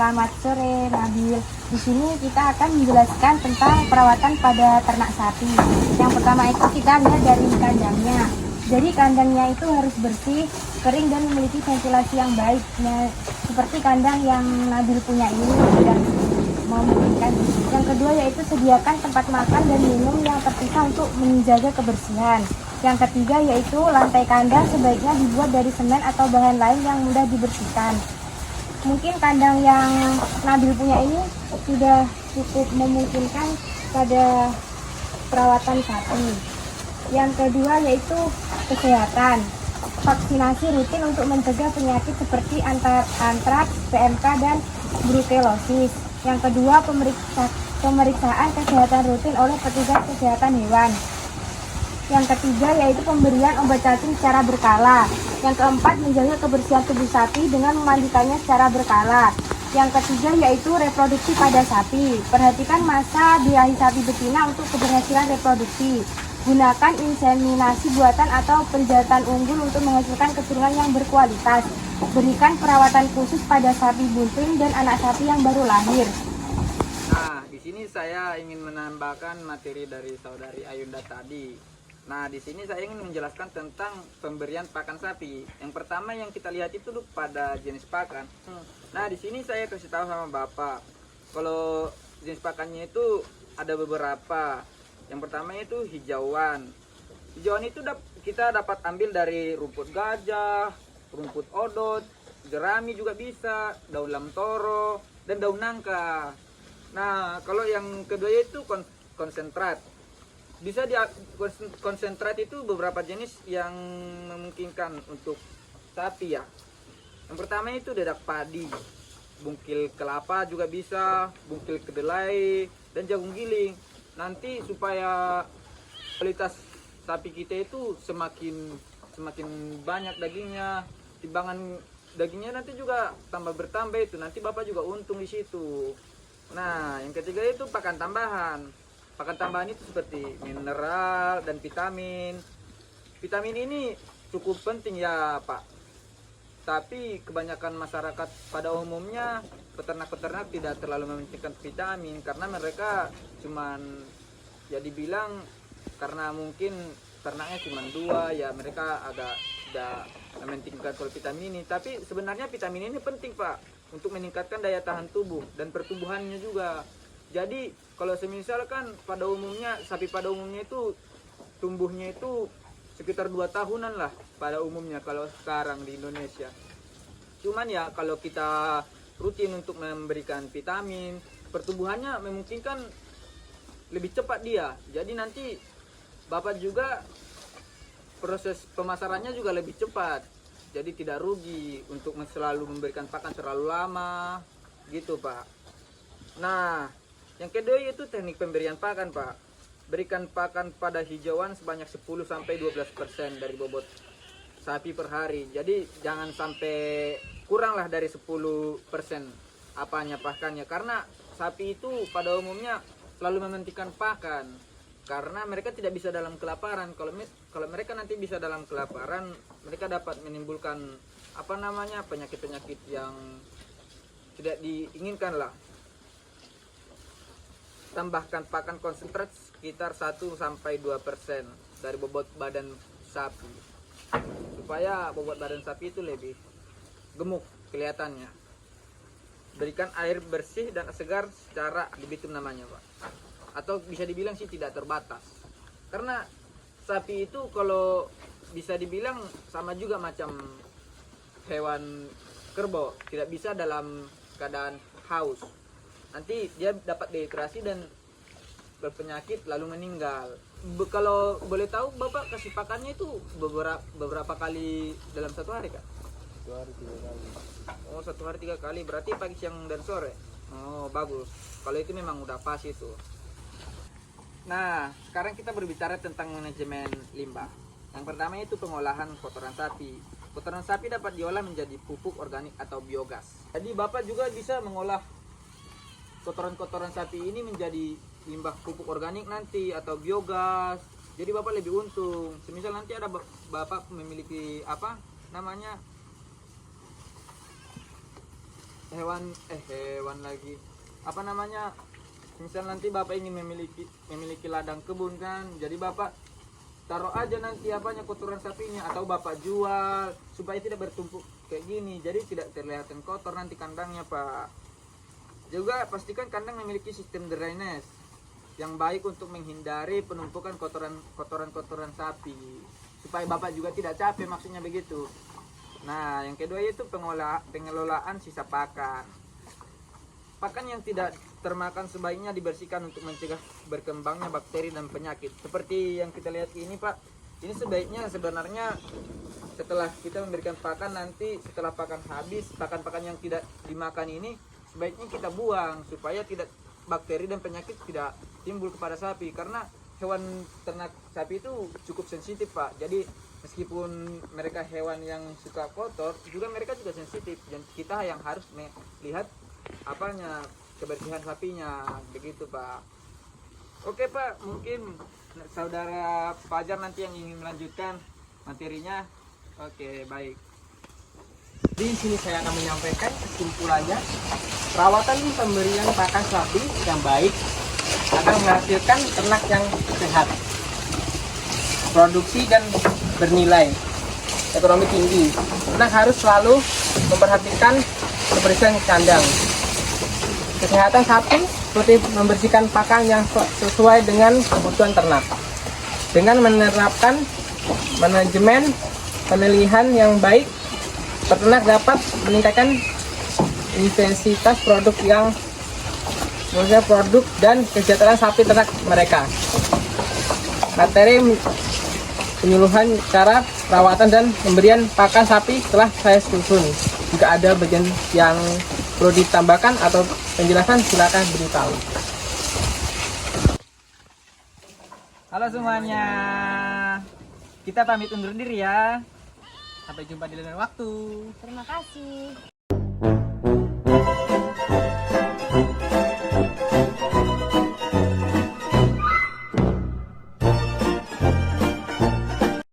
Selamat sore, Nabil. Di sini kita akan menjelaskan tentang perawatan pada ternak sapi. Yang pertama itu kita lihat dari kandangnya. Jadi kandangnya itu harus bersih, kering dan memiliki ventilasi yang baik. Nah, seperti kandang yang Nabil punya ini dan memungkinkan. Yang kedua yaitu sediakan tempat makan dan minum yang terpisah untuk menjaga kebersihan. Yang ketiga yaitu lantai kandang sebaiknya dibuat dari semen atau bahan lain yang mudah dibersihkan. Mungkin kandang yang Nabil punya ini sudah cukup memungkinkan pada perawatan sapi. Yang kedua yaitu kesehatan. Vaksinasi rutin untuk mencegah penyakit seperti antraks, PMK, dan brucellosis. Yang kedua pemeriksaan kesehatan rutin oleh petugas kesehatan hewan. Yang ketiga yaitu pemberian obat cacing secara berkala. Yang keempat menjaga kebersihan tubuh sapi dengan memandikannya secara berkala. Yang ketiga yaitu reproduksi pada sapi. Perhatikan masa birahi sapi betina untuk keberhasilan reproduksi. Gunakan inseminasi buatan atau penjahatan unggul untuk menghasilkan keturunan yang berkualitas. Berikan perawatan khusus pada sapi bunting dan anak sapi yang baru lahir. Nah, di sini saya ingin menambahkan materi dari saudari Ayunda tadi. Nah, di sini saya ingin menjelaskan tentang pemberian pakan sapi. Yang pertama yang kita lihat itu pada jenis pakan. Nah, di sini saya kasih tahu sama Bapak. Kalau jenis pakannya itu ada beberapa. Yang pertama itu hijauan. Hijauan itu kita dapat ambil dari rumput gajah, rumput odot, jerami juga bisa, daun lamtoro, dan daun nangka. Nah, kalau yang kedua itu konsentrat. Bisa konsentrat itu beberapa jenis yang memungkinkan untuk sapi ya. Yang pertama itu dedak padi, bungkil kelapa juga bisa, bungkil kedelai, dan jagung giling. Nanti supaya kualitas sapi kita itu semakin banyak dagingnya, timbangan dagingnya nanti juga tambah bertambah itu. Nanti Bapak juga untung di situ. Nah, yang ketiga itu pakan tambahan. Pakan tambahan itu seperti mineral dan vitamin. Vitamin ini cukup penting ya Pak. Tapi kebanyakan masyarakat pada umumnya, peternak-peternak tidak terlalu mementingkan vitamin. Karena mereka cuman ya dibilang karena mungkin ternaknya cuma 2 ya mereka agak tidak mementingkan soal vitamin ini. Tapi sebenarnya vitamin ini penting Pak untuk meningkatkan daya tahan tubuh dan pertumbuhannya juga. Jadi kalau semisal kan pada umumnya sapi pada umumnya itu tumbuhnya itu sekitar 2 tahunan lah pada umumnya kalau sekarang di Indonesia. Cuman ya kalau kita rutin untuk memberikan vitamin, pertumbuhannya memungkinkan lebih cepat dia. Jadi nanti Bapak juga proses pemasarannya juga lebih cepat. Jadi tidak rugi untuk selalu memberikan pakan terlalu lama gitu Pak. Nah, yang kedua yaitu teknik pemberian pakan Pak. Berikan pakan pada hijauan sebanyak 10-12% dari bobot sapi per hari. Jadi jangan sampai kurang lah dari 10% apanya pakannya. Karena sapi itu pada umumnya selalu mementingkan pakan. Karena mereka tidak bisa dalam kelaparan. Kalau mereka nanti bisa dalam kelaparan, mereka dapat menimbulkan penyakit-penyakit yang tidak diinginkan lah. Tambahkan pakan konsentrat sekitar 1-2% dari bobot badan sapi supaya bobot badan sapi itu lebih gemuk kelihatannya. Berikan air bersih dan segar secara dibitum namanya Pak, atau bisa dibilang sih tidak terbatas. Karena sapi itu kalau bisa dibilang sama juga macam hewan kerbau, tidak bisa dalam keadaan haus. Nanti dia dapat dehidrasi dan berpenyakit lalu meninggal. Kalau boleh tahu Bapak kasih pakannya itu beberapa kali dalam satu hari Kak? 1 hari 3 kali. Oh, 1 hari 3 kali, berarti pagi, siang, dan sore. Oh, bagus. Kalau itu memang udah pas itu. Nah, sekarang kita berbicara tentang manajemen limbah. Yang pertama itu pengolahan kotoran sapi. Kotoran sapi dapat diolah menjadi pupuk organik atau biogas. Jadi Bapak juga bisa mengolah kotoran-kotoran sapi ini menjadi limbah pupuk organik nanti atau biogas. Jadi Bapak lebih untung. Semisal nanti ada Bapak memiliki hewan lagi. Apa namanya? Misal nanti Bapak ingin memiliki ladang kebun kan. Jadi Bapak taruh aja nanti apanya kotoran sapinya atau Bapak jual supaya tidak bertumpuk kayak gini. Jadi tidak terlihat kotor nanti kandangnya, Pak. Juga pastikan kandang memiliki sistem drainase yang baik untuk menghindari penumpukan kotoran sapi. Supaya Bapak juga tidak capek, maksudnya begitu. Nah, yang kedua yaitu pengelolaan sisa pakan. Pakan yang tidak termakan sebaiknya dibersihkan untuk mencegah berkembangnya bakteri dan penyakit. Seperti yang kita lihat ini, Pak. Ini sebaiknya sebenarnya setelah kita memberikan pakan, nanti setelah pakan habis, pakan-pakan yang tidak dimakan ini sebaiknya kita buang supaya tidak bakteri dan penyakit tidak timbul kepada sapi. Karena hewan ternak sapi itu cukup sensitif, Pak. Jadi meskipun mereka hewan yang suka kotor, juga mereka juga sensitif. Dan kita yang harus melihat kebersihan sapinya, begitu, Pak. Oke, Pak, mungkin saudara Fajar nanti yang ingin melanjutkan materinya. Oke, baik. Di sini saya akan menyampaikan kesimpulannya. Perawatan pemberian pakan sapi yang baik akan menghasilkan ternak yang sehat, produksi dan bernilai ekonomi tinggi. Ternak harus selalu memperhatikan kebersihan kandang. Kesehatan sapi seperti membersihkan pakan yang sesuai dengan kebutuhan ternak. Dengan menerapkan manajemen pemilihan yang baik, peternak dapat meningkatkan intensitas produk dan kesejahteraan sapi ternak mereka. Materi penyuluhan cara perawatan dan pemberian pakan sapi telah saya susun. Jika ada bagian yang perlu ditambahkan atau penjelasan, silakan beritahu. Halo semuanya. Kita pamit undur diri ya. Sampai jumpa di lain waktu. Terima kasih.